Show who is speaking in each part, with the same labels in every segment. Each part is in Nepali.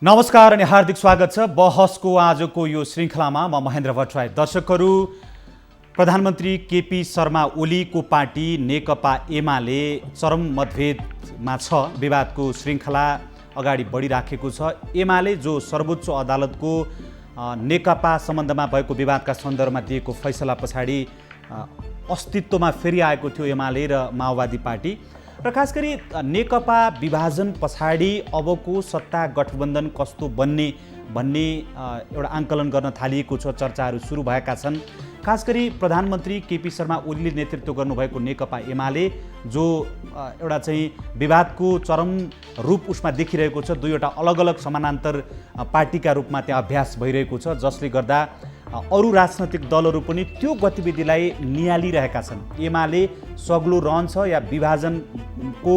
Speaker 1: नमस्कार अनि हार्दिक स्वागत छ बहसको आजको यो श्रृङ्खलामा। म महेन्द्र भट्टराई। दर्शकहरू, प्रधानमन्त्री केपी शर्मा ओलीको पार्टी नेकपा एमाले चरम मतभेदमा छ। विवादको श्रृङ्खला अगाडि बढिराखेको छ। एमाले जो सर्वोच्च अदालतको नेकपा सम्बन्धमा भएको विवादका सन्दर्भमा दिएको फैसला पछाडि अस्तित्वमा फेरि आएको थियो एमाले र माओवादी पार्टी, र खास गरी नेकपा विभाजन पछाडि अबको सत्ता गठबन्धन कस्तो बन्ने भन्ने एउटा आङ्कलन गर्न थालिएको छ। चर्चाहरू सुरु भएका छन्। खास गरी प्रधानमन्त्री केपी शर्मा ओलीले नेतृत्व गर्नुभएको नेकपा एमाले जो एउटा चाहिँ विवादको चरम रूप उसमा देखिरहेको छ। दुईवटा अलग अलग समानान्तर पार्टीका रूपमा त्यहाँ अभ्यास भइरहेको छ, जसले गर्दा अरू राजनैतिक दलहरू पनि त्यो गतिविधिलाई नियालिरहेका छन्। एमाले सग्लो रहन्छ या विभाजनको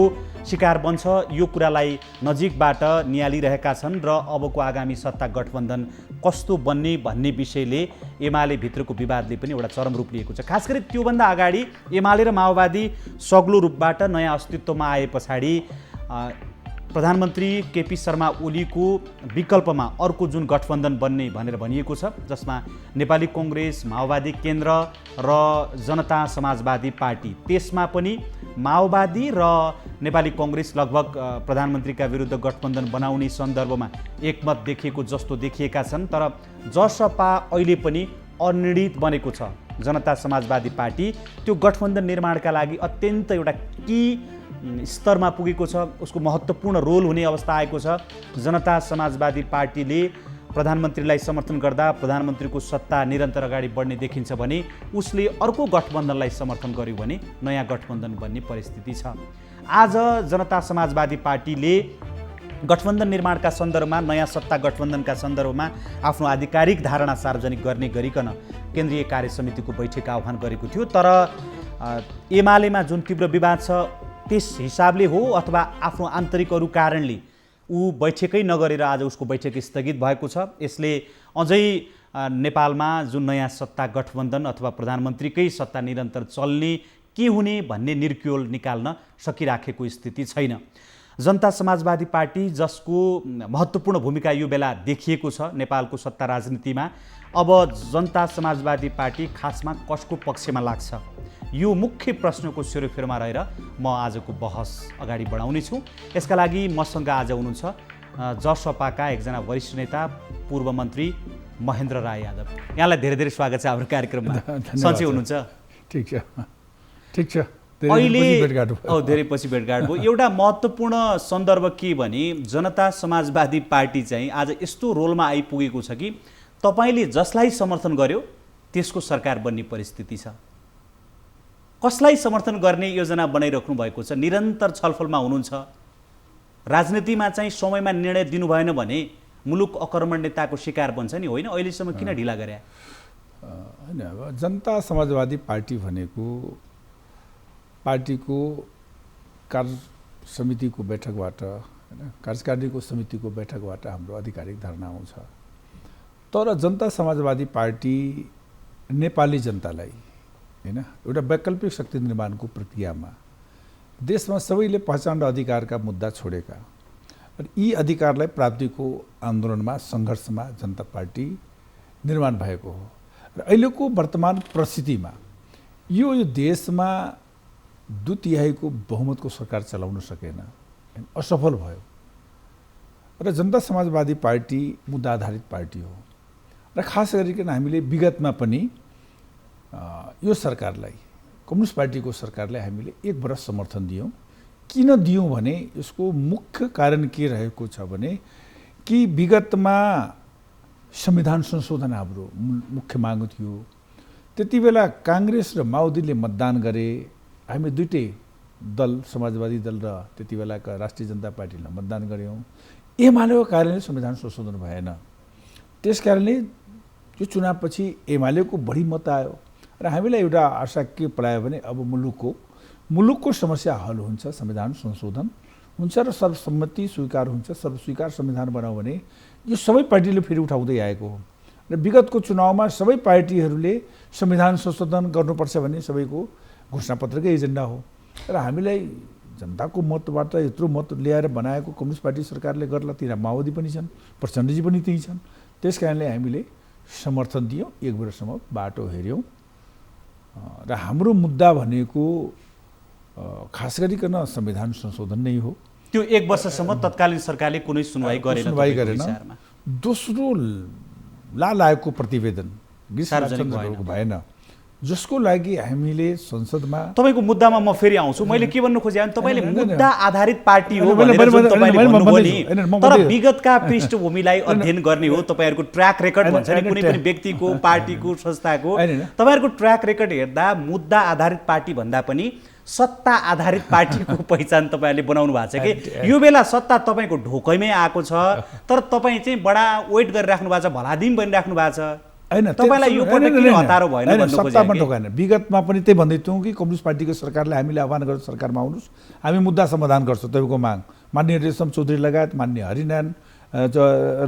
Speaker 1: शिकार बन्छ, यो कुरालाई नजिकबाट नियालिरहेका छन्। र अबको आगामी सत्ता गठबन्धन कस्तो बन्ने भन्ने विषयले एमाले भित्रको विवादले पनि एउटा चरम रूप लिएको छ। खास गरी त्योभन्दा अगाडि एमाले र माओवादी सग्लो रूपबाट नयाँ अस्तित्वमा आए पछाडि प्रधानमन्त्री केपी शर्मा ओलीको विकल्पमा अर्को जुन गठबन्धन बन्ने भनेर भनिएको छ, जसमा नेपाली कङ्ग्रेस, माओवादी केन्द्र र जनता समाजवादी पार्टी, त्यसमा पनि माओवादी र नेपाली कङ्ग्रेस लगभग प्रधानमन्त्रीका विरुद्ध गठबन्धन बनाउने सन्दर्भमा एकमत देखिएको जस्तो देखिएका छन्। तर जसपा अहिले पनि अनिर्णित बनेको छ। जनता समाजवादी पार्टी त्यो गठबन्धन निर्माणका लागि अत्यन्त एउटा की स्तरमा पुगेको छ। उसको महत्त्वपूर्ण रोल हुने अवस्था आएको छ। जनता समाजवादी पार्टीले प्रधानमन्त्रीलाई समर्थन गर्दा प्रधानमन्त्रीको सत्ता निरन्तर अगाडि बढ्ने देखिन्छ भने उसले अर्को गठबन्धनलाई समर्थन गर्यो भने नयाँ गठबन्धन बन्ने परिस्थिति छ। आज जनता समाजवादी पार्टीले गठबन्धन निर्माणका सन्दर्भमा, नयाँ सत्ता गठबन्धनका सन्दर्भमा आफ्नो आधिकारिक धारणा सार्वजनिक गर्ने गरिकन केन्द्रीय कार्य समितिको बैठक आह्वान गरेको थियो। तर एमालेमा जुन तीव्र विवाद छ त्यस हिसाबले हो अथवा आफ्नो आन्तरिक अरू कारणले ऊ बैठकै नगरेर आज उसको बैठक स्थगित भएको छ। यसले अझै नेपालमा जुन नयाँ सत्ता गठबन्धन अथवा प्रधानमन्त्रीकै सत्ता निरन्तर चल्ने के हुने भन्ने निर्क्योल निकाल्न सकिराखेको स्थिति छैन। जनता समाजवादी पार्टी, जसको महत्त्वपूर्ण भूमिका यो बेला देखिएको छ नेपालको सत्ता राजनीतिमा, अब जनता समाजवादी पार्टी खासमा कसको पक्षमा लाग्छ, यो मुख्य प्रश्नको सेरोफेरोमा रहेर म आजको बहस अगाडि बढाउने छु। यसका लागि मसँग आज हुनुहुन्छ जसपाका एकजना वरिष्ठ नेता, पूर्व मन्त्री महेन्द्र राई यादव। यहाँलाई धेरै धेरै स्वागत छ हाम्रो कार्यक्रममा। सन्चै हुनुहुन्छ?
Speaker 2: ठिक छ, ठिक छ।
Speaker 1: अहिले धेरै पछि भेटघाट भयो। एउटा महत्त्वपूर्ण सन्दर्भ के भने जनता समाजवादी पार्टी चाहिँ आज यस्तो रोलमा आइपुगेको छ कि तपाईँले जसलाई समर्थन गर्यो त्यसको सरकार बन्ने परिस्थिति छ। कसलाई समर्थन गर्ने योजना बनाइराख्नु भएको छ, निरन्तर छलफलमा हुनुहुन्छ। राजनीतिमा चाहिँ समयमा निर्णय दिनु भएन भने मुलुक अकर्मण्यताको शिकार बन्छ नि, होइन? अहिलेसम्म किन ढिला गरे?
Speaker 2: होइन, अब जनता समाजवादी पार्टी भनेको पार्टीको कार्य समितिको बैठकबाट, होइन, कार्यकारिणीको समितिको बैठकबाट हाम्रो आधिकारिक धारणा आउँछ। तर जनता समाजवादी पार्टी नेपाली जनतालाई, होइन, एउटा वैकल्पिक शक्ति निर्माणको प्रक्रियामा देशमा सबैले पहिचान र अधिकारका मुद्दा छोडेका र यी अधिकारलाई प्राप्तिको आन्दोलनमा, सङ्घर्षमा जनता पार्टी निर्माण भएको हो। र अहिलेको वर्तमान परिस्थितिमा यो देशमा 2/3 बहुमतको सरकार चलाउन सकेन, असफल भयो। र जनता समाजवादी पार्टी मुद्दा आधारित पार्टी हो र खास गरिकन हामीले विगतमा पनि यो सरकारलाई, कम्युनिस्ट पार्टीको सरकारलाई हामीले 1 वर्ष समर्थन दियौँ। किन दियौँ भने यसको मुख्य कारण के रहेको छ भने कि विगतमा संविधान संशोधन हाम्रो मुख्य माग थियो। त्यति बेला काङ्ग्रेस र माओवादीले मतदान गरे, हामी दुईटै दल, समाजवादी दल र त्यति बेलाका राष्ट्रिय जनता पार्टीलाई मतदान गऱ्यौँ। एमालेको कारणले संविधान संशोधन भएन। त्यस कारणले यो चुनावपछि एमालेको बढी मत आयो र हामीलाई एउटा आशा के पलायो भने अब मुलुकको समस्या हल हुन्छ, संविधान संशोधन हुन्छ र सर्वसम्मति स्वीकार हुन्छ, सर्वस्वीकार संविधान बनाऊ भने यो सबै पार्टीले फेरि उठाउँदै आएको हो। र विगतको चुनावमा सबै पार्टीहरूले संविधान संशोधन गर्नुपर्छ भन्ने सबैको घोषणापत्रकै एजेन्डा हो। र हामीलाई जनताको मतबाट यत्रो मत ल्याएर बनाएको कम्युनिस्ट पार्टी सरकारले गर्ला, तिनीहरू माओवादी पनि छन्, प्रचण्डजी पनि त्यही छन्। त्यस कारणले हामीले समर्थन दियौँ, एक वर्षसम्म बाटो हेऱ्यौँ र हाम्रो मुद्दा भनेको खास गरिकन संविधान संशोधन नै हो।
Speaker 1: त्यो एक वर्षसम्म तत्कालीन सरकारले कुनै सुनवाई गरेन।
Speaker 2: दोस्रो लागेको प्रतिवेदन सार्वजनिक भएन, जसको लागि हामीले संसदमा
Speaker 1: तपाईको मुद्दामा म फेरि आउँछु। मैले के भन्नु खोजेँ भने तपाईले मुद्दा आधारित पार्टी हो भनेर जुन तपाईले भन्नुभयो नि, तर विगतका पृष्ठभूमिलाई अध्ययन गर्ने हो। तपाईहरुको ट्र्याक रेकर्ड भन्छ नि, कुनै पनि व्यक्तिको, पार्टीको, संस्थाको, तपाईहरुको ट्र्याक रेकर्ड हेर्दा मुद्दा आधारित पार्टी भन्दा पनि सत्ता आधारित पार्टीको पहिचान तपाईहरुले बनाउनु भएको छ कि यो बेला सत्ता तपाईको ढोकैमै आएको छ, तर तपाई चाहिँ बडा वेट गरिराख्नु भएको छ, भलादिम बनिराख्नु भएको छ।
Speaker 2: हैन,
Speaker 1: तपाईलाई यो पटक किन हतारो भएन भन्नु खोजेँ।
Speaker 2: सत्तामा ढोकाएन, विगतमा पनि त्यही भन्दै थियौँ कि कम्युनिस्ट पार्टीको सरकारले हामीले आह्वान गरेर सरकारमा आउनुस्, हामी मुद्दा समाधान गर्छौँ। तपाईँको माग माननीय रेशम चौधरी लगायत, माननीय हरिनारायण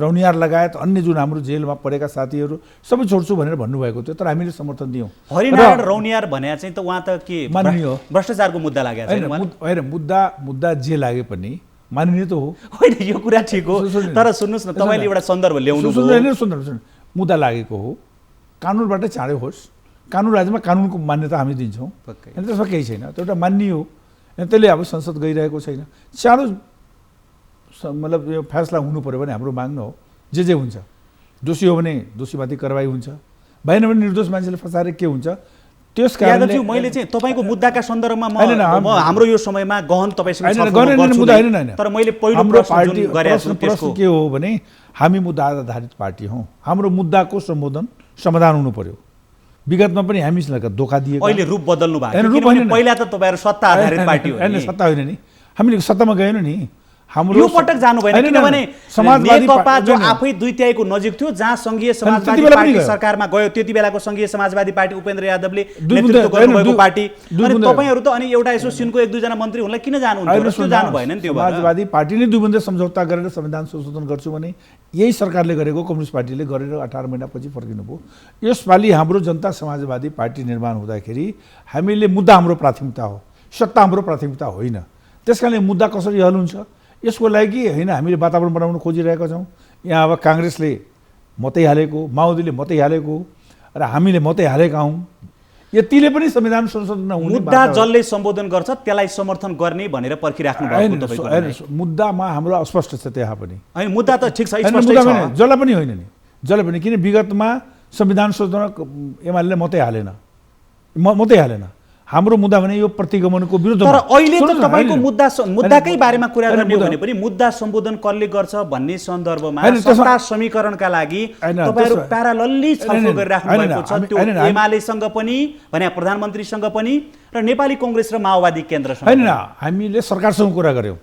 Speaker 2: रौनियार लगायत अन्य जुन हाम्रो जेलमा परेका साथीहरू सबै छोड्छु भनेर भन्नुभएको थियो, तर हामीले समर्थन दियौँ।
Speaker 1: हरिनारायण रौनियार भने चाहिँ त उहाँ त के
Speaker 2: माननीय हो,
Speaker 1: भ्रष्टाचारको मुद्दा लागेको छैन।
Speaker 2: हैन, मुद्दा जे लागे पनि माननीय त हो।
Speaker 1: होइन, यो कुरा ठिक हो, तर सुन्नुस् न, तपाईले एउटा सन्दर्भ ल्याउनु भयो।
Speaker 2: सुन्नु, मुद्दा लागेको हो, कानुनबाट चाँडै होस्। कानुन राज्यमा कानुनको मान्यता हामी दिन्छौँ, अनि त्यसमा केही छैन, त्यो एउटा मान्य हो। अनि त्यसले अब संसद गइरहेको छैन, चाँडो मतलब यो फैसला हुनु पर्यो भने हाम्रो माग न हो। जे हुन्छ, दोषी हो भने दोषीमाथि कारबाही हुन्छ, भएन भने निर्दोष मान्छेले फसाएर के हुन्छ। त्यस कारणले
Speaker 1: मैले चाहिँ तपाईको मुद्दाका सन्दर्भमा हाम्रो यो समयमा गहन तपाईसँग
Speaker 2: मुद्दा हैन,
Speaker 1: तर मैले पहिलो प्रश्न गरेको
Speaker 2: प्रश्न के हो भने हामी मुद्दा आधारित पार्टी हौँ, हाम्रो मुद्दाको समाधान हुनु पर्यो। विगतमा पनि हामीसँग धोका दिएको,
Speaker 1: अहिले रूप बदल्नु भएको, पहिला त तपाईहरु सत्ता आधारित पार्टी हो।
Speaker 2: हैन, सत्ता होइन नि, हामीले सत्तामा गएन नि, हाम्रो
Speaker 1: यो पटक जानु भएन, किनभने समाजवादी पार्टी जो आफै 2/3 नजिक थियो, जहाँ संघीय समाजवादी पार्टी सरकारमा गयो, त्यति बेलाको संघीय समाजवादी पार्टी उपेन्द्र यादवले नेतृत्व गर्नुभएको पार्टी, अनि तपाईहरु त अनि एउटा यसो सिनको 1-2 जना मन्त्री हुनलाई किन जानुहुन्थ्यो? त्यो जानु भएन नि। त्यो
Speaker 2: समाजवादी पार्टीले 2 बुँदे सम्झौता गरेर संविधान संशोधन गर्छु भने यही सरकारले गरेको, कम्युनिस्ट पार्टीले गरेर 18 महिनापछि फर्किनु भयो। यसपालि हाम्रो जनता समाजवादी पार्टी निर्माण हुँदाखेरि हामीले मुद्दा हाम्रो प्राथमिकता हो, सत्ता हाम्रो प्राथमिकता होइन। त्यसकारणले मुद्दा कसरी हल हुन्छ यसको लागि होइन हामीले वातावरण बनाउन खोजिरहेका छौँ। यहाँ अब काङ्ग्रेसले मतै हालेको, माओवादीले मतै हालेको र हामीले मतै हालेका हौँ। यतिले पनि संविधान संशोधन नहुने
Speaker 1: मुद्दा जसले सम्बोधन गर्छ त्यसलाई समर्थन गर्ने भनेर पर्खिराख्नु भएको तपाईको
Speaker 2: मुद्दामा हाम्रो अस्पष्ट छ। त्यहाँ पनि
Speaker 1: हैन, मुद्दा त ठीक छ, स्पष्ट छ,
Speaker 2: जसलाई पनि होइन नि, जसलाई पनि, किन विगतमा संविधान संशोधन एमाले मतै हालेन। हाम्रो मुद्दा भने यो प्रतिगमनको विरुद्ध।
Speaker 1: तर अहिले त तपाईको मुद्दाकै बारेमा कुरा गर्ने हो भने पनि मुद्दा सम्बोधन कसले गर्छ भन्ने सन्दर्भमा सत्ता समीकरणका लागि तपाईहरु प्यारालली छलफल गरिराख्नु भएको छ। त्यो एमालेसँग पनि भने प्रधानमन्त्रीसँग पनि र नेपाली कांग्रेस र माओवादी केन्द्रसँग।
Speaker 2: हैन, हामीले सरकारसँग कुरा गर्यौं।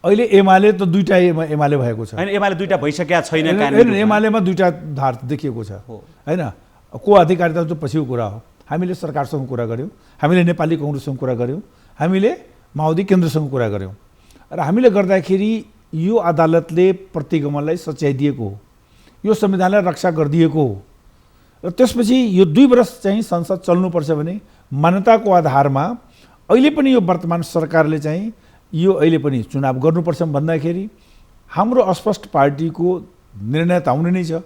Speaker 2: अहिले एमाले त दुईटा एमाले भएको छ।
Speaker 1: हैन, एमाले दुईटा भइसकेका छैन।
Speaker 2: हैन, एमालेमा दुईटा धार देखिएको छ। हैन, को अधिकारिता त पछिको कुरा हो। हामीले सरकारसँग कुरा गर्यौं, हामीले नेपाली कांग्रेससँग कुरा गर्यौं, हामीले माओवादी केन्द्रसँग कुरा गर्यौं र हामीले गर्दाखेरि यो अदालतले प्रतिगमनलाई सच्याइदिएको हो, यो संविधानलाई रक्षा गरिदिएको हो र त्यसपछि यो 2 वर्ष चाहिँ संसद चल्नुपर्छ भने मान्यताको आधारमा अहिले पनि यो वर्तमान सरकारले चाहिँ यो अहिले पनि चुनाव गर्नुपर्छ भन्दाखेरि हाम्रो अस्पष्ट पार्टीको निर्णय त आउने नै छ।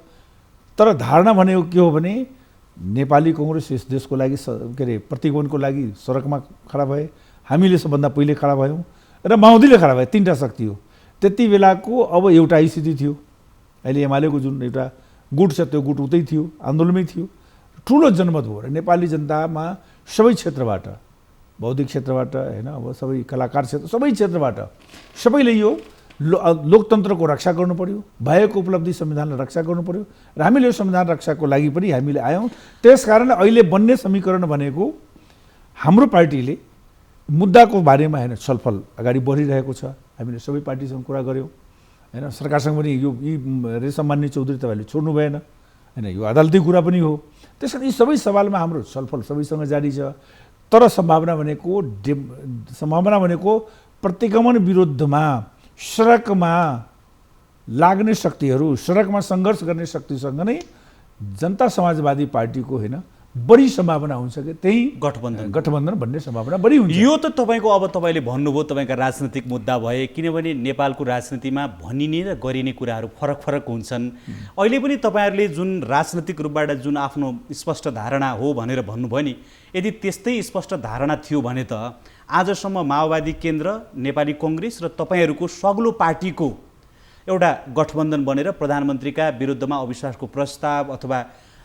Speaker 2: तर धारणा भनेको के हो भने नेपाली कांग्रेस यस देशको लागि के अरे प्रतिगमनको लागि सडकमा खडा भए, हामीले सबभन्दा पहिले खडा भयौँ र माओवादीले खडा भए। 3टा शक्ति हो। त्यति बेलाको अब एउटा स्थिति थियो। अहिले एमालेको जुन एउटा गुट छ त्यो गुट उतै थियो, आन्दोलनमै थियो। ठुलो जनमत भयो र नेपाली जनतामा सबै क्षेत्रबाट, बौद्धिक क्षेत्रबाट हैन, अब सबै कलाकार क्षेत्र, सबै क्षेत्रबाट सबैले यो लोकतन्त्रको रक्षा गर्नु पर्यो, भएको उपलब्धि संविधानलाई रक्षा गर्नु पर्यो र हामीले यो संविधान रक्षाको लागि पनि हामीले आयौँ। त्यसकारण अहिले बन्ने समीकरण भनेको हाम्रो पार्टीले मुद्दाको बारेमा हैन छलफल अगाडि बढिरहेको छ। हामीले सबै पार्टीसँग कुरा गर्यौँ, हैन, सरकारसँग पनि यो रेशममान्य चौधरी तपाईँले छोड्नु भएन, हैन, यो अदालती कुरा पनि हो। त्यसकारण यी सबै सवालमा हाम्रो छलफल सबैसँग जारी छ। तर सम्भावना भनेको प्रतिगमन विरुद्धमा सडकमा लाग्ने शक्तिहरू, सडकमा सङ्घर्ष गर्ने शक्तिसँग नै जनता समाजवादी पार्टीको हैन बढी सम्भावना हुन्छ कि त्यही
Speaker 1: गठबन्धन
Speaker 2: भन्ने सम्भावना बढी हुन्छ।
Speaker 1: यो त तपाईँको अब तपाईँले भन्नुभयो तपाईँका राजनीतिक मुद्दा भए, किनभने नेपालको राजनीतिमा भनिने र गरिने कुराहरू फरक फरक हुन्छन्। अहिले पनि तपाईँहरूले जुन राजनीतिक रूपबाट जुन आफ्नो स्पष्ट धारणा हो भनेर भन्नुभयो नि, यदि त्यस्तै स्पष्ट धारणा थियो भने त आजसम्म माओवादी केन्द्र, नेपाली कङ्ग्रेस र तपाईँहरूको सग्लो पार्टीको एउटा गठबन्धन बनेर प्रधानमन्त्रीका विरुद्धमा अविश्वासको प्रस्ताव अथवा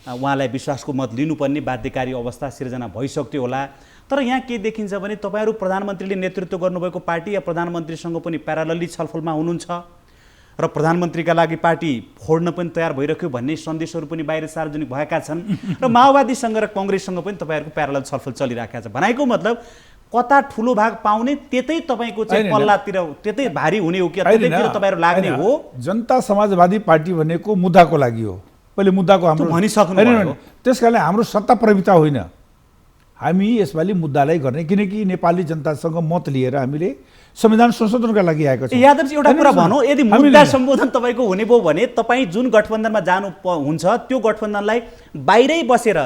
Speaker 1: उहाँलाई विश्वासको मत लिनुपर्ने बाध्यकारी अवस्था सिर्जना भइसक्यो होला। तर यहाँ के देखिन्छ भने तपाईँहरू प्रधानमन्त्रीले नेतृत्व गर्नुभएको पार्टी या प्रधानमन्त्रीसँग पनि प्यारालली छलफलमा हुनुहुन्छ र प्रधानमन्त्रीका लागि पार्टी फोड्न पनि तयार भइरह्यो भन्ने सन्देशहरू पनि बाहिर सार्वजनिक भएका छन् र माओवादीसँग र कङ्ग्रेससँग पनि तपाईँहरूको प्यारालल छलफल चलिरहेको छ। भनेको मतलब कता ठुलो भाग पाउने त्यतै तपाईँको चाहिँ पल्लातिर त्यतै भारी हुने हो कि त्यतैतिर तपाईँहरू लाग्ने हो?
Speaker 2: जनता समाजवादी पार्टी भनेको मुद्दाको लागि हो। पहिले मुद्दाको हाम्रो
Speaker 1: भनिसक्नु,
Speaker 2: त्यस कारणले हाम्रो सत्ता प्रभुता होइन, हामी यसपालि मुद्दालाई गर्ने, किनकि नेपाली जनतासँग मत लिएर हामीले संविधान संशोधनका लागि आएको छ।
Speaker 1: यादवजी एउटा कुरा भनौँ, यदि मुद्दा सम्बोधन तपाईँको हुने भयो भने तपाईँ जुन गठबन्धनमा जानु हुन्छ त्यो गठबन्धनलाई बाहिरै बसेर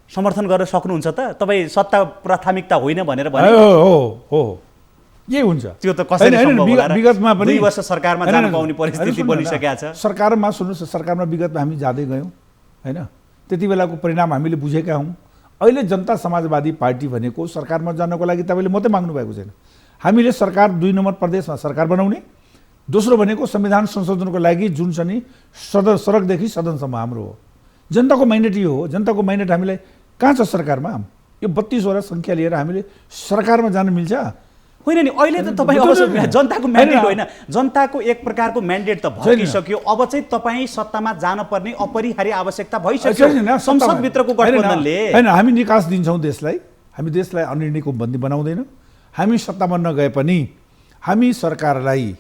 Speaker 1: समर्थन गर्न सक्नुहुन्छ त? तपाईँ सत्ता प्राथमिकता होइन भनेर भने
Speaker 2: हो यही हुन्छ।
Speaker 1: त्यो त कसरी सम्भव होला?
Speaker 2: विगतमा पनि
Speaker 1: 2 वर्ष सरकारमा जान पाउने परिस्थिति बनिसकेको छ।
Speaker 2: सरकारमा सुन्नुहोस्, सरकारमा विगतमा हामी जाँदै गयौँ होइन, त्यति बेलाको परिणाम हामीले बुझेका हौँ। अहिले जनता समाजवादी पार्टी भनेको सरकारमा जानको लागि तपाईँले मात्रै माग्नु भएको छैन। हामीले सरकार 2 नम्बर प्रदेशमा सरकार बनाउने, दोस्रो भनेको संविधान संशोधनको लागि जुन छ नि सडकदेखि सदनसम्म हाम्रो हो। जनताको म्यान्डेट यो हो। जनताको म्यान्डेट हामीलाई कहाँ छ सरकारमा? यो 32वटा सङ्ख्या लिएर हामीले सरकारमा जान मिल्छ?
Speaker 1: होइन नि, अहिले त तपाईँ अब जनताको म्यान्डेट होइन, जनताको एक प्रकारको म्यान्डेट त भइसक्यो। अब चाहिँ तपाईँ सत्तामा जानुपर्ने अपरिहार्य आवश्यकता भइसक्यो संसदभित्रको गठबन्धनले।
Speaker 2: होइन, हामी निकास दिन्छौँ देशलाई, हामी देशलाई अनिर्णयको बन्दी बनाउँदैनौँ। हामी सत्तामा नगए पनि हामी सरकारलाई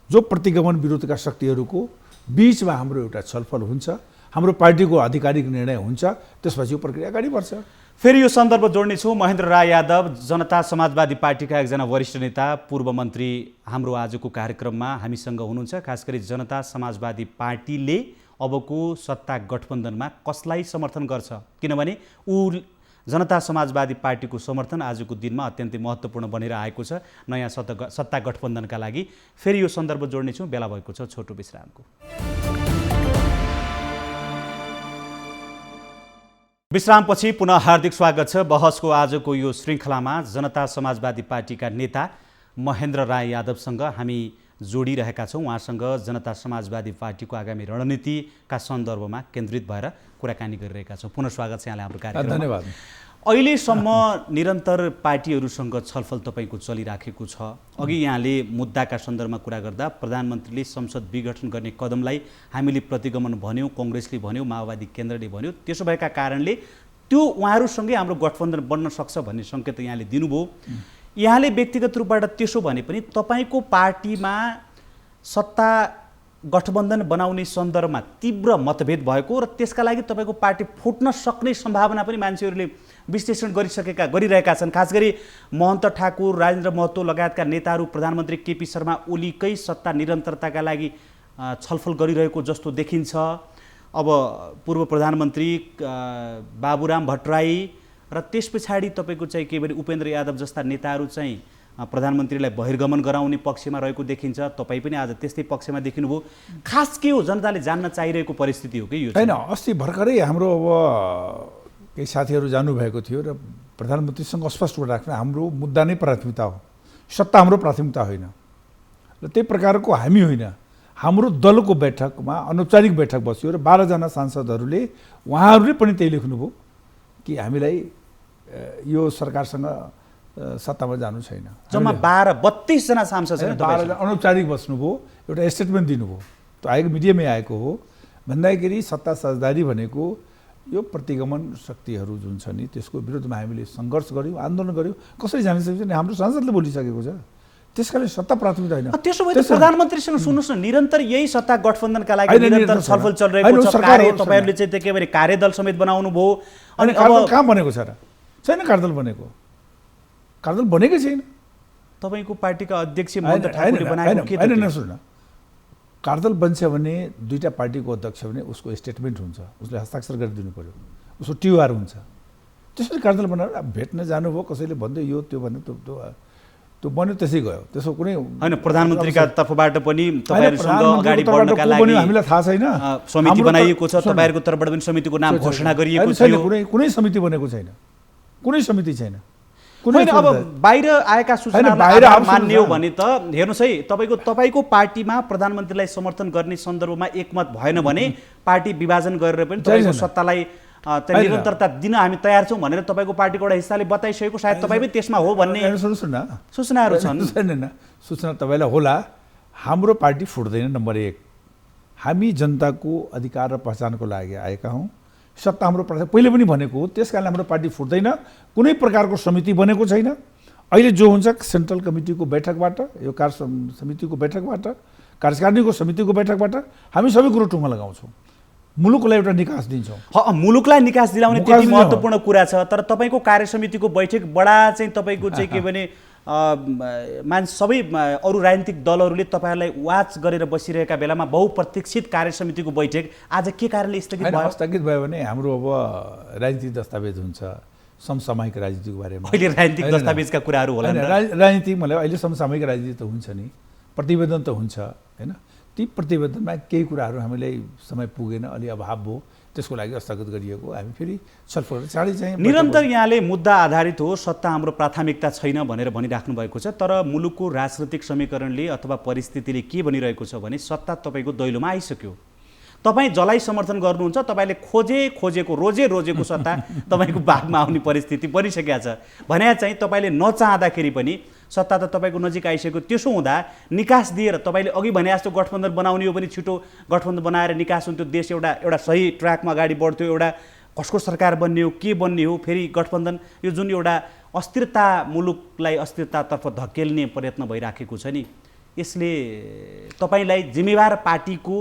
Speaker 2: जो प्रतिगमन विरोधका शक्तिहरूको बिचमा हाम्रो एउटा छलफल हुन्छ, हाम्रो पार्टीको आधिकारिक निर्णय हुन्छ, त्यसपछि यो प्रक्रिया अगाडि बढ्छ।
Speaker 1: फेरि यो सन्दर्भ जोड्नेछु। महेन्द्र राय यादव, जनता समाजवादी पार्टीका एकजना वरिष्ठ नेता, पूर्व मन्त्री, हाम्रो आजको कार्यक्रममा हामीसँग हुनुहुन्छ। खास गरी जनता समाजवादी पार्टीले अबको सत्ता गठबन्धनमा कसलाई समर्थन गर्छ? किनभने जनता समाजवादी पार्टीको समर्थन आजको दिनमा अत्यन्तै महत्त्वपूर्ण बनेर आएको छ नयाँ सत्ता गठबन्धनका लागि। फेरि यो सन्दर्भ जोड्नेछु, बेला भएको छ छोटो विश्रामको। विश्रामपछि पुनः हार्दिक स्वागत छ। बहसको आजको यो श्रृङ्खलामा जनता समाजवादी पार्टीका नेता महेन्द्र राय यादवसँग हामी जोडिरहेका छौँ। उहाँसँग जनता समाजवादी पार्टीको आगामी रणनीतिका सन्दर्भमा केन्द्रित भएर कुराकानी गरिरहेका छौँ। पुनः स्वागत छ यहाँलाई हाम्रो कार्यक्रममा।
Speaker 2: धन्यवाद।
Speaker 1: अहिलेसम्म निरन्तर पार्टीहरूसँग छलफल तपाईँको चलिराखेको छ। अघि यहाँले मुद्दाका सन्दर्भमा कुरा गर्दा प्रधानमन्त्रीले संसद विघटन गर्ने कदमलाई हामीले प्रतिगमन भन्यौँ, कङ्ग्रेसले भन्यो, माओवादी केन्द्रले भन्यो। त्यसो भएका कारणले त्यो उहाँहरूसँगै हाम्रो गठबन्धन बन्न सक्छ भन्ने सङ्केत यहाँले दिनुभयो। यहाँले व्यक्तिगत रूपबाट त्यसो भने पनि तपाईँको पार्टीमा सत्ता गठबन्धन बनाउने सन्दर्भमा तीव्र मतभेद भएको र त्यसका लागि तपाईँको पार्टी फुट्न सक्ने सम्भावना पनि मान्छेहरूले विश्लेषण गरिरहेका छन्। खास गरी महन्त ठाकुर, राजेन्द्र महतो लगायतका नेताहरू प्रधानमन्त्री केपी शर्मा ओलीकै सत्ता निरन्तरताका लागि छलफल गरिरहेको जस्तो देखिन्छ। अब पूर्व प्रधानमन्त्री बाबुराम भट्टराई र त्यस पछाडि तपाईँको चाहिँ के भने उपेन्द्र यादव जस्ता नेताहरू चाहिँ प्रधानमन्त्रीलाई बहिर्गमन गराउने पक्षमा रहेको देखिन्छ। तपाईँ पनि आज त्यस्तै पक्षमा देखिनुभयो। खास के हो जनताले जान्न चाहिरहेको परिस्थिति हो कि यो?
Speaker 2: होइन, अस्ति भर्खरै हाम्रो अब केही साथीहरू जानुभएको थियो र प्रधानमन्त्रीसँग स्पष्ट राख्न हाम्रो मुद्दा नै प्राथमिकता हो, सत्ता हाम्रो प्राथमिकता होइन। र त्यही प्रकारको हामी होइन, हाम्रो दलको बैठकमा अनौपचारिक बैठक बस्यो र 12 जना सांसदहरूले उहाँहरूले पनि त्यही लेख्नुभयो कि हामीलाई यो सरकारसँग सत्तामा जानु छैन।
Speaker 1: जम्मा 32 जना सांसद छन्,
Speaker 2: 12 जना अनौपचारिक बस्नुभयो, एउटा स्टेटमेन्ट दिनुभयो। त्यो आएको मिडियामै आएको हो। भन्दाखेरि सत्ता साझेदारी भनेको यो प्रतिगमन शक्तिहरू जुन छ नि त्यसको विरुद्धमा हामीले सङ्घर्ष गऱ्यौँ, आन्दोलन गऱ्यौँ। कसरी जान सक्छ नि? हाम्रो सांसदले बोलिसकेको छ। त्यसकारण सत्ता प्राथमिकता होइन।
Speaker 1: त्यसो भए प्रधानमन्त्रीसँग सुन्नुहोस् न, निरन्तर यही सत्ता गठबन्धनका लागि निरन्तर छलफल चलिरहेको छ। तपाईँहरूले चाहिँ के भने कार्यदल समेत बनाउनु भयो।
Speaker 2: अनि कार्यदल कहाँ बनेको छ र? छैन कार्यदल बनेको, कार्यदल बनेकै छैन।
Speaker 1: तपाईँको पार्टीका अध्यक्ष महन्त ठाकुरले बनाएको के?
Speaker 2: होइन, नसुन, कार्यदल बन्छ भने दुईटा पार्टीको अध्यक्ष भने उसको स्टेटमेन्ट हुन्छ, उसले हस्ताक्षर गरिदिनु पर्यो, उसको टिआर हुन्छ। त्यसरी कार्यालय बनाएर भेट्न जानुभयो, कसैले भन्दै यो त्यो भन्यो, त्यो बन्यो, त्यसै गयो। त्यसको कुनै
Speaker 1: होइन, प्रधानमन्त्रीका तर्फबाट पनि तपाईँहरूसँग अगाडि बढ्नका लागि
Speaker 2: हामीलाई थाहा छैन।
Speaker 1: समिति बनाइएको छ, तपाईँहरूको तर्फबाट पनि समितिको नाम घोषणा गरिएको थियो।
Speaker 2: कुनै समिति बनेको छैन, कुनै समिति छैन।
Speaker 1: होइन, अब बाहिर आएका सूचनालाई मान्ने हो भने त हेर्नुहोस् है, तपाईँको पार्टीमा प्रधानमन्त्रीलाई समर्थन गर्ने सन्दर्भमा एकमत भएन भने पार्टी विभाजन गरेर पनि तपाईँको सत्तालाई निरन्तरता दिन हामी तयार छौँ भनेर तपाईँको पार्टीको एउटा हिस्साले बताइसकेको, सायद तपाईँ पनि त्यसमा हो भन्ने सूचनाहरू छन्।
Speaker 2: सूचना तपाईँलाई होला। हाम्रो पार्टी फुट्दैन। नम्बर 1, हामी जनताको अधिकार र पहिचानको लागि आएका हौँ। सत्ता हाम्रो पहिले पनि भनेको हो, त्यस कारणले हाम्रो पार्टी फुट्दैन। कुनै प्रकारको समिति बनेको छैन। अहिले जो हुन्छ सेन्ट्रल कमिटीको बैठकबाट, यो कार्य समितिको बैठकबाट, कार्यकारिणीको समितिको बैठकबाट हामी सबै कुरो टुङ्गो लगाउँछौँ, मुलुकलाई एउटा निकास दिन्छौँ।
Speaker 1: मुलुकलाई निकास दिलाउने त्यति महत्त्वपूर्ण कुरा छ। तर तपाईँको कार्य समितिको बैठकबाट चाहिँ तपाईँको चाहिँ के भने सबै अरू राजनीतिक दलहरूले तपाईँहरूलाई वाच गरेर बसिरहेका बेलामा बहुप्रतीक्षित कार्य समितिको बैठक आज के कारणले स्थगित भयो?
Speaker 2: स्थगित भयो भने हाम्रो अब राजनीतिक दस्तावेज हुन्छ, समसामयिक राजनीतिको बारेमा।
Speaker 1: अहिले राजनीतिक दस्तावेजका कुराहरू होला।
Speaker 2: राजनीतिक मतलब अहिले समसामयिक राजनीति त हुन्छ नि, प्रतिवेदन त हुन्छ होइन। ती प्रतिवेदनमा केही कुराहरू हामीलाई समय पुगेन, अलि अभाव भयो, त्यसको लागि स्थगित गरिएको। हामी फेरि छलफल चाँडै चाहिँ
Speaker 1: निरन्तर यहाँले मुद्दा आधारित हो, सत्ता हाम्रो प्राथमिकता छैन भनेर भनिराख्नु भएको छ। तर मुलुकको राजनीतिक समीकरणले अथवा परिस्थितिले के भनिरहेको छ भने सत्ता तपाईँको दैलोमा आइसक्यो। तपाईँ जसलाई समर्थन गर्नुहुन्छ तपाईँले खोजेको रोजेको सत्ता तपाईँको भागमा आउने परिस्थिति बनिसकेको छ भने चाहिँ तपाईँले नचाहँदाखेरि पनि सत्ता त तपाईँको नजिक आइसक्यो। त्यसो हुँदा निकास दिएर तपाईँले अघि भने जस्तो गठबन्धन बनाउने हो भने छिटो गठबन्धन बनाएर निकास हुन्थ्यो, देश एउटा सही ट्र्याकमा अगाडि बढ्थ्यो, एउटा कसको सरकार बन्ने हो, के बन्ने हो, फेरि गठबन्धन यो जुन एउटा अस्थिरता, मुलुकलाई अस्थिरतातर्फ धकेल्ने प्रयत्न भइराखेको छ नि, यसले तपाईँलाई जिम्मेवार पार्टीको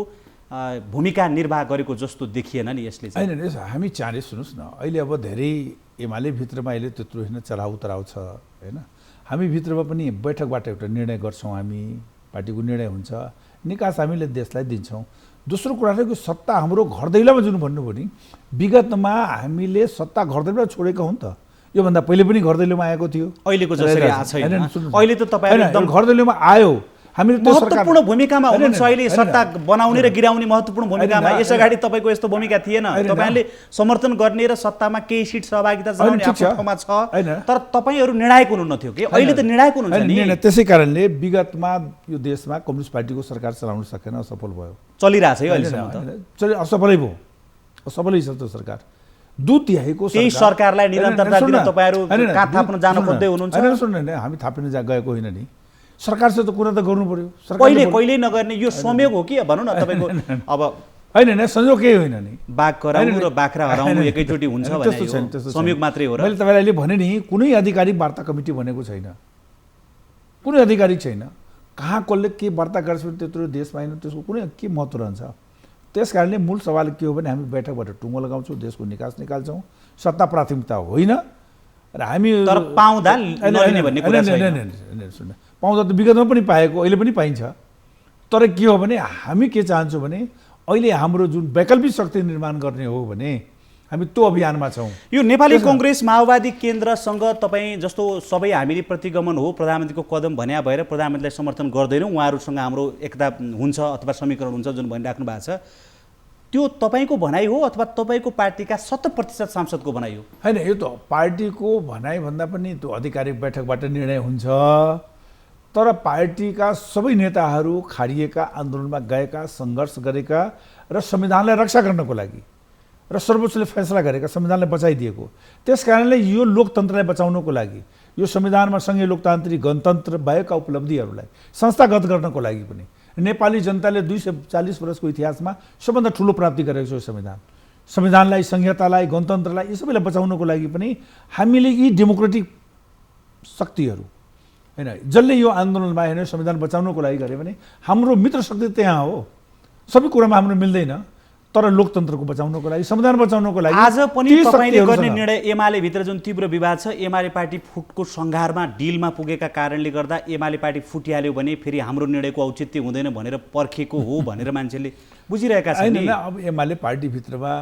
Speaker 1: भूमिका निर्वाह गरेको जस्तो देखिएन नि यसले चाहिँ?
Speaker 2: होइन, हामी चाँडै सुन्नुहोस् न, अहिले अब धेरै एमाले भित्रमा अहिले त्यत्रो होइन चढाउ उतराउ छ होइन। हामी भित्रमा पनि बैठकबाट एउटा निर्णय गर्छौँ, हामी पार्टीको निर्णय हुन्छ, निकास हामीले देशलाई दिन्छौँ। दोस्रो कुरा चाहिँ सत्ता हाम्रो घर दैलोमा जुन भन्नुभयो नि, विगतमा हामीले सत्ता घर दैलोमा छोडेको हो नि त। योभन्दा पहिले पनि घर दैलोमा आएको थियो,
Speaker 1: अहिलेको जसरी आएको छैन। अहिले त तपाईहरु एकदम
Speaker 2: घर दैलोमा आयो, हामीले त्यो सरकार
Speaker 1: महत्त्वपूर्ण भूमिकामा हुनुहुन्छ। अहिले सत्ता बनाउने र गिराउने महत्त्वपूर्ण भूमिकामा, यसअगाडि तपाईँको यस्तो भूमिका थिएन। तपाईँले समर्थन गर्ने र सत्तामा केही सिट सहभागिता जनाउने आफ्नो ठाउँमा छ, तर तपाईँहरू निर्णायक हुनुहुन्थ्यो कि अहिले त निर्णायक हुनुहुन्छ नि।
Speaker 2: त्यसै कारणले विगतमा यो देशमा कम्युनिस्ट पार्टीको सरकार चलाउन सकेन, असफल भयो,
Speaker 1: चलिरहेछ है अहिलेसम्म त।
Speaker 2: असफलै भयो, असफलै छ त्यो सरकार। 2/3
Speaker 1: केही सरकारलाई निरन्तरता दिन तपाईँहरू कहाँ थाप्न जान खोज्दै हुनुहुन्छ?
Speaker 2: सुन्नु, हामी थाप्न गएको होइन नि, सरकारसित त कुरा त गर्नु पर्यो।
Speaker 1: कहिले नगर्ने यो संयोग हो कि भनौँ न तपाईँको? अब
Speaker 2: होइन, संयोग केही होइन नि,
Speaker 1: बाघ कराउनु र बाख्रा हराउनु एकैचोटि हुन्छ भने संयोग मात्रै हो र?
Speaker 2: मैले तपाईँलाई अहिले भने नि, कुनै आधिकारिक वार्ता कमिटी बनेको छैन, कुनै आधिकारिक छैन। कहाँ कसले के वार्ता गर्छ भने त्यत्रो देशमा होइन, त्यसको कुनै के महत्त्व रहन्छ? त्यस कारणले मूल सवाल के हो भने हामी बैठकबाट टुङ्गो लगाउँछौँ, देशको निकास निकाल्छौँ, सत्ता प्राथमिकता होइन। र हामी
Speaker 1: तर पाउँदा नलिने भन्ने कुरा छैन।
Speaker 2: सुन्नु, पाउँदा त विगतमा पनि पाएको, अहिले पनि पाइन्छ। तर के हो भने हामी के चाहन्छौँ भने अहिले हाम्रो जुन वैकल्पिक शक्ति निर्माण गर्ने हो भने हामी त्यो अभियानमा छौँ।
Speaker 1: यो नेपाली कङ्ग्रेस माओवादी केन्द्रसँग तपाईँ जस्तो सबै हामीले प्रतिगमन हो, प्रधानमन्त्रीको कदम भन्या भएर प्रधानमन्त्रीलाई समर्थन गर्दैनौँ, उहाँहरूसँग हाम्रो एकता हुन्छ अथवा समीकरण हुन्छ जुन भनिराख्नु भएको छ, त्यो तपाईँको भनाइ हो अथवा तपाईँको पार्टीका 70% सांसदको भनाइ हो?
Speaker 2: होइन, यो त पार्टीको भनाइ भन्दा पनि त्यो आधिकारिक बैठकबाट निर्णय हुन्छ। तर पार्टीका सबै नेताहरू खाडिएका, आन्दोलनमा गएका, सङ्घर्ष गरेका र संविधानलाई रक्षा गर्नको लागि र सर्वोच्चले फैसला गरेका, संविधानलाई बचाइदिएको, त्यस कारणले यो लोकतन्त्रलाई बचाउनको लागि, यो संविधानमा सङ्घीय लोकतान्त्रिक गणतन्त्र भएका उपलब्धिहरूलाई संस्थागत गर्नको लागि पनि नेपाली जनताले 240 वर्षको इतिहासमा सबभन्दा ठुलो प्राप्ति गरेको छ। यो संविधानलाई, संहितालाई, गणतन्त्रलाई, यी सबैलाई बचाउनको लागि पनि हामीले यी डेमोक्रेटिक शक्तिहरू होइन, जसले यो आन्दोलनमा होइन संविधान बचाउनको लागि गरे भने हाम्रो मित्र शक्ति त्यहाँ हो। सबै कुरामा हाम्रो मिल्दैन, तर लोकतन्त्रको बचाउनको लागि, संविधान बचाउनको लागि
Speaker 1: आज पनि तपाईँले गर्ने निर्णय, एमाले भित्र जुन तीव्र विवाद छ, एमाले पार्टी फुटको सङ्घारमा डिलमा पुगेका कारणले गर्दा एमाले पार्टी फुटिहाल्यो भने फेरि हाम्रो निर्णयको औचित्य हुँदैन भनेर पर्खेको हो भनेर मान्छेले बुझिरहेका छन् नि।
Speaker 2: अब एमाले पार्टीभित्रमा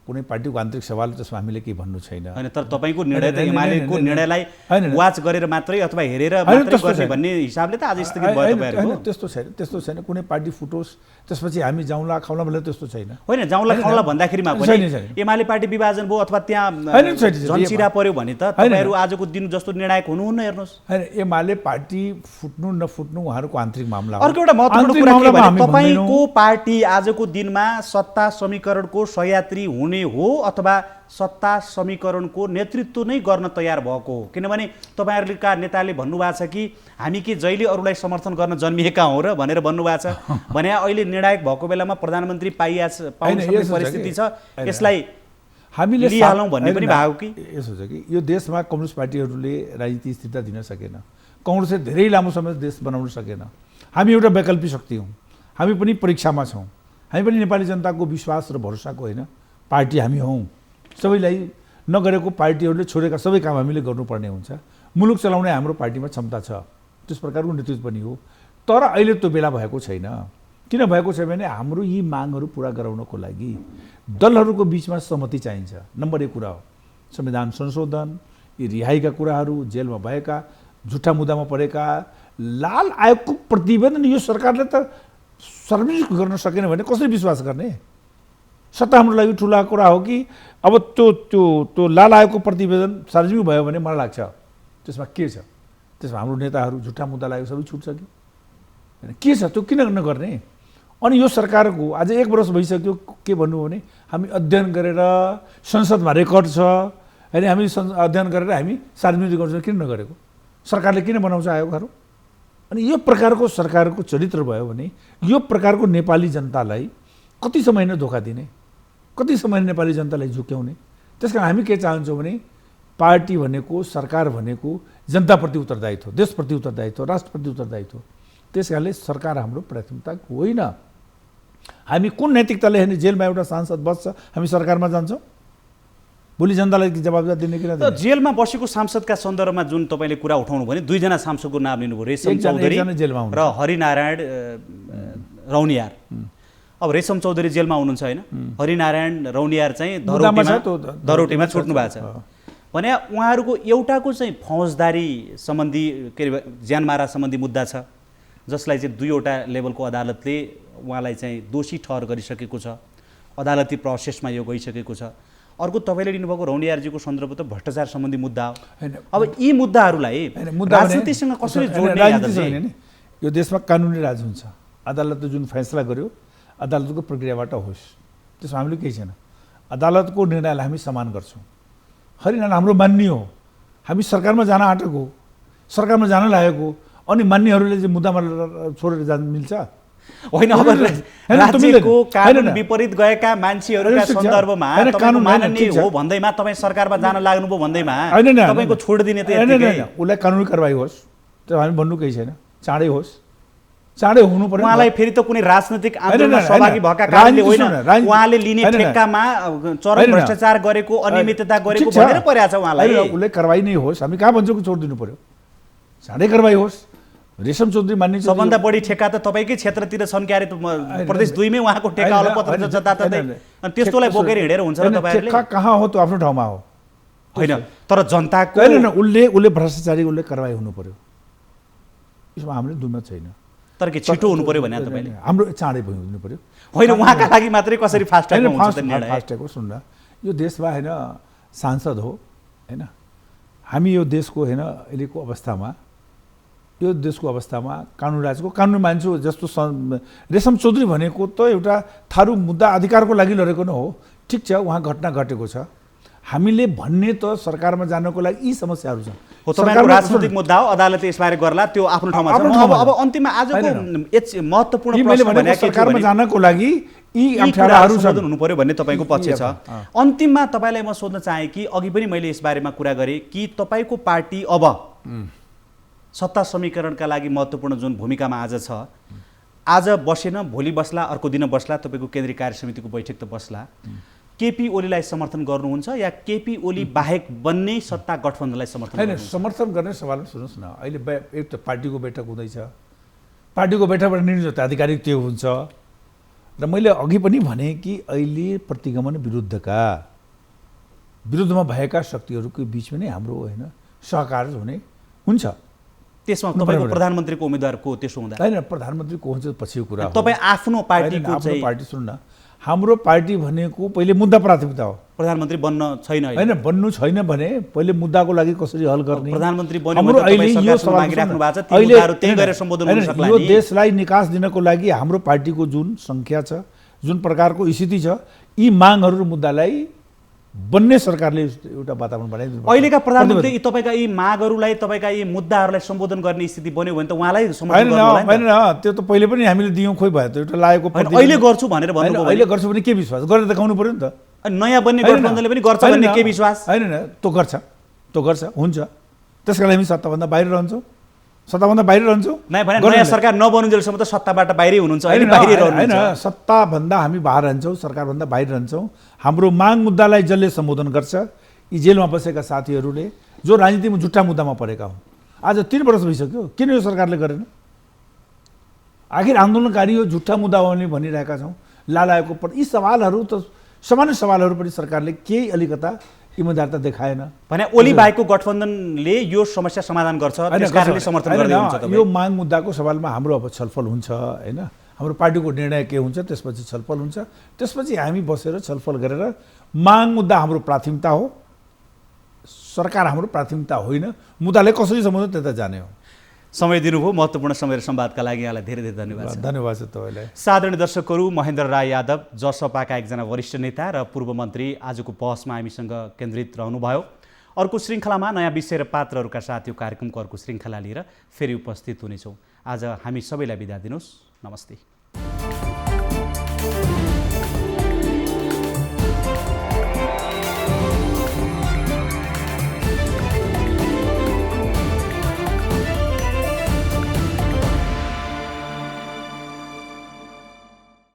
Speaker 2: कुनै पार्टीको आन्तरिक सवाल त्यसमा हामीले केही भन्नु छैन।
Speaker 1: होइन, तर तपाईँको निर्णय त एमालेको निर्णयलाई
Speaker 2: होइन,
Speaker 1: वाच गरेर मात्रै अथवा हेरेर मात्रै गर्ने भन्ने हिसाबले त आज स्थगित भयो तपाईँहरूको।
Speaker 2: त्यस्तो छैन। कुनै पार्टी फुटोस् त्यसपछि हामी जाउँला खाउँला भनेर त्यस्तो छैन।
Speaker 1: होइन, जाउँला खाउँला भन्दाखेरिमा पनि एमाले पार्टी विभाजन भयो अथवा त्यहाँ झन्सिरा पर्यो भने त तपाईँहरू आजको दिन जस्तो निर्णायक हुनुहुन्न। हेर्नुहोस्,
Speaker 2: होइन, एमाले पार्टी फुट्नु नफुट्नु उहाँहरूको आन्तरिक मामला हो।
Speaker 1: अर्को एउटा महत्त्वपूर्ण कुरा के भने तपाईँको पार्टी आजको दिनमा सत्ता समीकरणको सहयात्री हुने हो अथवा सत्ता समीकरणको नेतृत्व नै गर्न तयार भएको हो। किनभने तपाईँहरूका नेताले भन्नुभएको छ कि हामी के जहिले अरूलाई समर्थन गर्न जन्मिएका हौँ र भनेर भन्नुभएको छ भने अहिले निर्णायक भएको बेलामा प्रधानमन्त्री पाउन सक्ने परिस्थिति छ, यसलाई हामीले लिहालौँ भन्ने पनि भएको कि
Speaker 2: यसो छ कि यो देशमा कम्युनिस्ट पार्टीहरूले राजनीति स्थिरता दिन सकेन। कङ्ग्रेसले धेरै लामो समय देश बनाउन सकेन। हामी एउटा वैकल्पिक शक्ति हौँ। हामी पनि परीक्षामा छौँ। हामी पनि नेपाली जनताको विश्वास र भरोसाको होइन पार्टी हामी हौँ। सबैलाई नगरेको पार्टीहरूले छोडेका सबै काम हामीले गर्नुपर्ने हुन्छ। मुलुक चलाउने हाम्रो पार्टीमा क्षमता छ, त्यस प्रकारको नेतृत्व पनि हो। तर अहिले त्यो बेला भएको छैन। किन भएको छैन भने हाम्रो यी मागहरू पुरा गराउनको लागि दलहरूको बिचमा सहमति चाहिन्छ। नम्बर 1 कुरा हो संविधान संशोधन, यी रिहाईका कुराहरू, जेलमा भएका, झुट्टा मुद्दामा परेका, लाल आयोगको प्रतिवेदन यो सरकारले त सार्वजनिक गर्न सकेन भने कसरी विश्वास गर्ने? सत्ता हाम्रो लागि ठुला कुरा हो कि अब त्यो लाल आयोगको प्रतिवेदन सार्वजनिक भयो भने मलाई लाग्छ त्यसमा के छ, त्यसमा हाम्रो नेताहरू झुट्टा मुद्दा लागेको सबै छुट्छ कि होइन? के छ त्यो किन नगर्ने? अनि यो सरकारको आज 1 वर्ष भइसक्यो। के भन्नु भने हामी अध्ययन गरेर संसदमा रेकर्ड छ होइन, हामी अध्ययन गरेर हामी सार्वजनिक गर्छौँ, किन नगरेको? सरकारले किन बनाउँछ आयोगहरू? अनि यो प्रकारको सरकारको चरित्र भयो भने यो प्रकारको नेपाली जनतालाई कति समय नै धोका दिने, कति समय नेपाली जनतालाई झुक्याउने? त्यसकारण हामी के चाहन्छौँ भने पार्टी भनेको, सरकार भनेको जनताप्रति उत्तरदायित्व, देशप्रति उत्तरदायित्व, राष्ट्रप्रति उत्तरदायित्व। त्यसकारणले सरकार हाम्रो प्राथमिकता होइन। हामी कुन नैतिकताले हेर्ने? जेलमा एउटा सांसद बस्छ, हामी सरकारमा जान्छौँ, भोलि जनतालाई जवाबदारी दिने किन?
Speaker 1: जेलमा बसेको सांसदका सन्दर्भमा जुन तपाईँले कुरा उठाउनु भने 2 जना सांसदको नाम लिनुभयो, रेशम चौधरी र हरिनारायण रौनियार। अब रेशम चौधरी जेलमा हुनुहुन्छ होइन, हरिनारायण रौनियार चाहिँ धरोटीमा छुट्नु भएको छ भने उहाँहरूको एउटाको चाहिँ फौजदारी सम्बन्धी के अरे ज्यानमारा सम्बन्धी मुद्दा छ, जसलाई चाहिँ 2वटा लेभलको अदालतले उहाँलाई चाहिँ दोषी ठहर गरिसकेको छ। अदालती प्रोसेसमा यो गइसकेको छ। अर्को तपाईँले लिनुभएको रौनियारजीको सन्दर्भ त भ्रष्टाचार सम्बन्धी मुद्दा हो। अब यी मुद्दाहरूलाई राजनीतिसँग कसरी जोड्ने?
Speaker 2: यो देशमा कानुनी राज हुन्छ। अदालतले जुन फैसला गर्यो अदालतको प्रक्रियाबाट होस्, त्यसमा हामीले केही छैन। अदालतको निर्णयलाई हामी सम्मान गर्छौँ। हरिनारायण हाम्रो मान्य हो, हामी सरकारमा जान आँटेको, सरकारमा जान लागेको, अनि मान्यहरूले चाहिँ मुद्दामा छोडेर जान मिल्छ?
Speaker 1: होइन, अब राज्यको कानुन विपरीत गएका मान्छेहरूका सन्दर्भमा तपाईको माननीय हो भन्दैमा तपाईँ सरकारमा जान लाग्नुभयो भन्दैमा तपाईँको छोडिदिने त
Speaker 2: उसलाई कानुनी कारबाही होस्, त्यो हामी भन्नु केही छैन। चाँडै होस्, चाँडै हुनु पर्यो।
Speaker 1: उहाँलाई फेरि त कुनै राजनीतिक आन्दोलनमा सहभागी भएका कारणले होइन, उहाँले लिने ठेक्कामा चरम भ्रष्टाचार गरेको, अनियमितता गरेको भनेर परेको छ उहाँलाई।
Speaker 2: उसले कारबाही नै होस्, हामी कहाँ भन्छौँ कि छोडिदिनु पर्यो? चाँडै कारबाही होस्। रेशम चौधरी मान्ने
Speaker 1: सबभन्दा बढी ठेक्का त तपाईँकै क्षेत्रतिर छन् क्यारे, प्रदेश 2 मै उहाँको ठेक्का अलपत्र जताततै, अनि त्यस्तोलाई बोकेर हिँडेर हुन्छ र तपाईँहरूले?
Speaker 2: ठेक्का कहाँ हो? त्यो आफ्नो ठाउँमा हो
Speaker 1: होइन, तर जनताको
Speaker 2: उसले भ्रष्टाचारी उसले कारबाही हुनु पर्यो, यसमा हामीले दुमत छैन।
Speaker 1: तर के छिटो हुनु पर्यो भने तपाईँले?
Speaker 2: हाम्रो चाँडै हुनु पर्यो।
Speaker 1: होइन, उहाँका लागि मात्रै कसरी फास्ट ट्र्याकमा हुन्छ त निर्णय?
Speaker 2: फास्ट ट्र्याक हो। सुन्नु, यो देशमा होइन सांसद हो होइन, हामी यो देशको होइन अहिलेको अवस्थामा, यो देशको अवस्थामा कानुन राजको कानुन मान्छे जस्तो रेशम चौधरी भनेको त एउटा थारू मुद्दा अधिकारको लागि लडेको न हो। ठिक छ, उहाँ घटना घटेको छ, हामीले भन्ने त सरकारमा जानको लागि यी समस्याहरू छ।
Speaker 1: तपाईँको राजनीतिक मुद्दा हो, अदालतले यसबारे गर्ला, त्यो आफ्नो ठाउँमा छ। अब अन्तिममा आजको महत्त्वपूर्ण प्रश्न भने
Speaker 2: सरकारमा जानको लागि यी अप्ठ्याराहरू
Speaker 1: समाधान हुनु पर्यो भन्ने तपाईँको पक्ष छ। अन्तिममा तपाईँलाई म सोध्न चाहे कि अघि पनि मैले यसबारेमा कुरा गरेँ कि तपाईँको पार्टी अब सत्ता समीकरणका लागि महत्त्वपूर्ण जुन भूमिकामा आज छ, आज बसेन भोलि बस्ला, अर्को दिन बस्ला, तपाईँको केन्द्रीय कार्य समितिको बैठक त बस्ला, केपी ओलीलाई समर्थन गर्नुहुन्छ या केपी ओली बाहेक बन्ने सत्ता गठबन्धनलाई समर्थन गर्नुहुन्छ?
Speaker 2: होइन, समर्थन गर्ने सवाल सुन्नुहोस् न। अहिले एक त पार्टीको बैठक हुँदैछ, पार्टीको बैठकबाट निर्णय त आधिकारिक त्यो हुन्छ। र मैले अघि पनि भने कि अहिले प्रतिगमन विरुद्धमा भएका शक्तिहरूको बिचमा नै हाम्रो होइन सहकार हुने हुन्छ।
Speaker 1: त्यसमा तपाईँको प्रधानमन्त्रीको उम्मेदवारको त्यसो हुँदा
Speaker 2: होइन, प्रधानमन्त्रीको हुन्छ पछिको कुरा हो।
Speaker 1: तपाईँ आफ्नो पार्टीको चाहिँ
Speaker 2: पार्टी सुन्नु न, हाम्रो पार्टी भनेको पहिले मुद्दा प्राथमिकता हो।
Speaker 1: प्रधानमन्त्री बन्न छैन
Speaker 2: होइन, बन्नु छैन भने पहिले मुद्दाको लागि कसरी हल गर्ने।
Speaker 1: प्रधानमन्त्री बन्यो भने तपाईँ सरकारसँग मागिराख्नु भएको छ, ती मुद्दाहरू त्यही गरेर सम्बोधन गर्न सक्ला नि।
Speaker 2: यो देशलाई निकास दिनको लागि हाम्रो पार्टीको जुन सङ्ख्या छ, जुन प्रकारको स्थिति छ, यी मागहरू र मुद्दालाई बन्ने सरकारले एउटा वातावरण बनाइदिनु।
Speaker 1: अहिलेका प्रधानमन्त्री तपाईँका यी मागहरूलाई, तपाईँका यी मुद्दाहरूलाई सम्बोधन गर्ने स्थिति बन्यो भने त उहाँलाई समर्थन गर्नु होला नि।
Speaker 2: होइन, त्यो त पहिले पनि हामीले दियौँ, खोइ भयो त एउटा लागेको।
Speaker 1: अहिले गर्छु भनेर भन्नुभयो,
Speaker 2: अहिले गर्छु भने के विश्वास गरेर देखाउनु पर्यो नि त।
Speaker 1: नयाँ बन्ने गठबन्धनले पनि गर्छ भन्ने के विश्वास?
Speaker 2: होइन, त्यो गर्छ, हुन्छ। त्यसका लागि हामी सत्ताभन्दा बाहिर रहन्छौँ,
Speaker 1: नयाँ सरकार नबनुन्जेलसम्म त सत्ताबाट बाहिरै हुनुहुन्छ,
Speaker 2: होइन, सत्ताभन्दा हामी बाहिर रहन्छौँ, सरकारभन्दा बाहिर रहन्छौँ। हाम्रो माग मुद्दालाई जसले सम्बोधन गर्छ, यी जेलमा बसेका साथीहरूले जो राजनीतिमा जुट्टा मुद्दामा परेका हुन्, आज 3 वर्ष भइसक्यो, किन यो सरकारले गरेन? आखिर आन्दोलनकारी यो जुट्टा मुद्दा हो भनिरहेका छौँ। लालाको यी सवालहरू त सामान्य सवालहरू पनि सरकारले केही अलिकता इमानदारता देखाएन
Speaker 1: भने ओली बाहेकको गठबन्धनले यो समस्या समाधान गर्छ, त्यसकारणले समर्थन गर्दै हुन्छ तपाईँ?
Speaker 2: यो माग मुद्दाको सवालमा हाम्रो अब छलफल हुन्छ होइन, हाम्रो पार्टीको निर्णय के हुन्छ, त्यसपछि छलफल हुन्छ। त्यसपछि हामी बसेर छलफल गरेर माग मुद्दा हाम्रो प्राथमिकता हो, सरकार हाम्रो प्राथमिकता होइन, मुद्दाले कसरी सम्बन्ध त्यता जाने हो।
Speaker 1: समय दिनुभयो, महत्त्वपूर्ण समय र संवादका लागि यहाँलाई धेरै धेरै धन्यवाद छ।
Speaker 2: धन्यवाद छ तपाईँलाई।
Speaker 1: साधारण दर्शकहरू, महेन्द्र राय यादव जसपाका एकजना वरिष्ठ नेता र पूर्व मन्त्री आजको बहसमा हामीसँग केन्द्रित रहनुभयो। अर्को श्रृङ्खलामा नयाँ विषय र पात्रहरूका साथ यो कार्यक्रमको अर्को श्रृङ्खला लिएर फेरि उपस्थित हुनेछौँ। आज हामी सबैलाई बिदा दिनुहोस्। नमस्ते।